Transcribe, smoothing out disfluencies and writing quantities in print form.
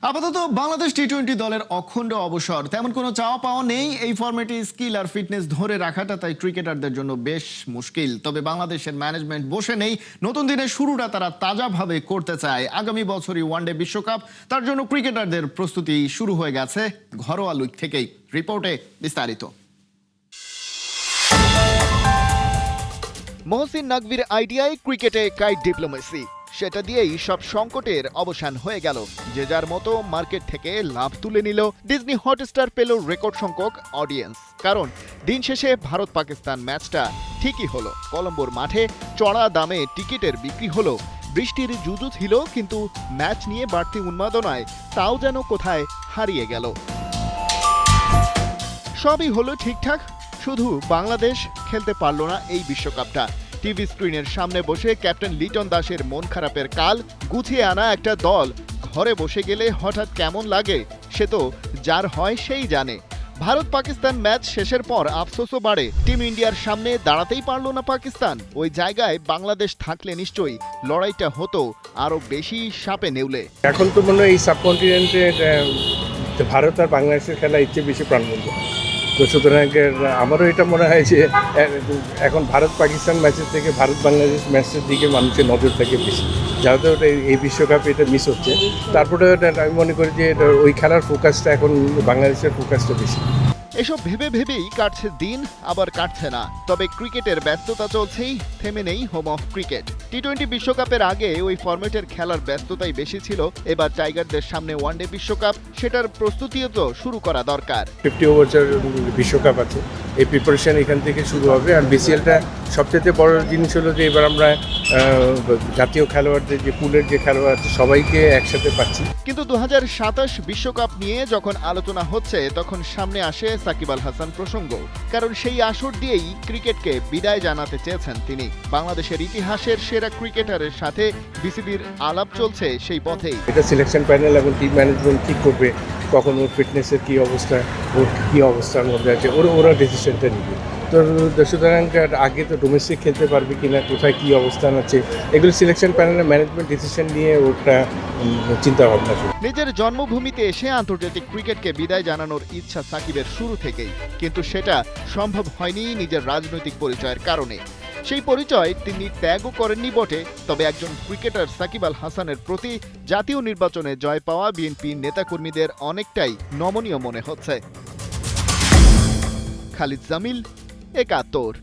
আপাতত বাংলাদেশ টি-20 দলের অখণ্ড অবসর, তেমন কোনো চাওয়া পাওয়া নেই। এই ফরম্যাটে স্কিল আর ফিটনেস ধরে রাখাটা তাই ক্রিকেটারদের জন্য বেশ মুশকিল। তবে বাংলাদেশের ম্যানেজমেন্ট বসে নেই, নতুন দিনের শুরুটা তারা তাজাভাবে করতে চায়। আগামী বছরই ওয়ানডে বিশ্বকাপ, তার জন্য ক্রিকেটারদের প্রস্তুতি শুরু হয়ে গেছে ঘরোয়া লিগ থেকেই। রিপোর্টে বিস্তারিত। মহসিন নাকভির আইডিয়ায় ক্রিকেটে কাইট ডিপ্লোমেসি, সেটা দিয়েই সব সংকটের অবসান হয়ে গেল। যে যার মতো মার্কেট থেকে লাভ তুলে নিল। ডিজনি হটস্টার পেল রেকর্ড সংখ্যক অডিয়েন্স, কারণ দিন শেষে ভারত পাকিস্তান ম্যাচটা ঠিকই হলো। কলম্বোর মাঠে চড়া দামে টিকিটের বিক্রি হলো। বৃষ্টির জুজু ছিল, কিন্তু ম্যাচ নিয়ে বাড়তি উন্মাদনায় তাও যেন কোথায় হারিয়ে গেল। সবই হলো ঠিকঠাক, শুধু বাংলাদেশ খেলতে পারল না এই বিশ্বকাপটা। টিভি স্ক্রিনের সামনে বসে ক্যাপ্টেন লিটন দাসের মন খারাপের কাল গুছিয়ে আনা একটা দল ঘরে বসে গেলে হঠাৎ কেমন লাগে সে তো যার হয় সেই জানে। ভারত পাকিস্তান ম্যাচ শেষের পর আফসোসও বাড়ে। টিম ইন্ডিয়ার সামনে দাঁড়াতেই পারল না পাকিস্তান। ওই জায়গায় বাংলাদেশ থাকলে নিশ্চয়ই লড়াইটা হতো আরো বেশি সাপে নেউলে। এখন তো মনে হয় এই সাবকন্টিনেন্টে ভারত আর বাংলাদেশের খেলা ইচ্ছে বেশি প্রাণবন্ত। তো সুতরাং আমারও এটা মনে হয় যে এখন ভারত পাকিস্তান ম্যাচের থেকে ভারত বাংলাদেশ ম্যাচের দিকে মানুষের নজর থাকে বেশি, যাতে ওটা এই বিশ্বকাপে এটা মিস হচ্ছে। তারপরে আমি মনে করি যে ওই খেলার ফোকাসটা এখন বাংলাদেশের ফোকাসটা বেশি। এসব ভেবে ভেবেই কাটছে দিন, আবার কাটছে না। তবে ক্রিকেটের ব্যস্ততা চলছেই, থেমে নেই হোম অফ ক্রিকেট। টি-20 বিশ্বকাপের আগে ওই ফরম্যাটের খেলার ব্যস্ততাই বেশি ছিল। এবার টাইগারদের সামনে ওয়ানডে বিশ্বকাপ, সেটার প্রস্তুতিও তো শুরু করা দরকার। 50 ওভার বিশ্বকাপ আছে, এই প্রিপারেশন এখান থেকে শুরু হবে। আর বিসিএলটা সবচেয়ে বড় জিনিস হলো যে এবার আমরা জাতীয় খেলোয়াড়দের যে পুলের যে খেলোয়াড় আছে সবাইকে একসাথে পাচ্ছি। কিন্তু 2027 বিশ্বকাপ নিয়ে যখন আলোচনা হচ্ছে, তখন সামনে আসে সাকিব আল হাসান প্রসঙ্গ। কারণ সেই আসর দিয়েই ক্রিকেটকে বিদায় জানাতে চেয়েছেন তিনি। বাংলাদেশের ইতিহাসের সেরা ক্রিকেটারের সাথে বিসিবির আলাপ চলছে সেই পথেই। এটা সিলেকশন প্যানেল এবং টিম ম্যানেজমেন্ট ঠিক করবে কখন ওর ফিটনেসের কী অবস্থা, ওর কী অবস্থার মধ্যে আছে, ওরা ডিসিশনটা নেবে। তো সুতরাং আগে তো ডোমেস্টিক খেলতে পারবে কিনা, কোথায় কী অবস্থান আছে, এগুলো সিলেকশন প্যানেলের ম্যানেজমেন্ট ডিসিশন নিয়ে ওটা চিন্তা ভাবনা করে। নিজের জন্মভূমিতে এসে আন্তর্জাতিক ক্রিকেটকে বিদায় জানানোর ইচ্ছা সাকিবের শুরু থেকেই, কিন্তু সেটা সম্ভব হয়নি নিজের রাজনৈতিক পরিচয়ের কারণে। সেই পরিচয় তিনি ত্যাগও করেননি বটে, তবে একজন ক্রিকেটার সাকিব আল হাসানের প্রতি জাতীয় নির্বাচনে জয় পাওয়া বিএনপি নেতাকর্মীদের অনেকটাই নমনীয় মনে হচ্ছে। খালিদ জামিল, ৭১।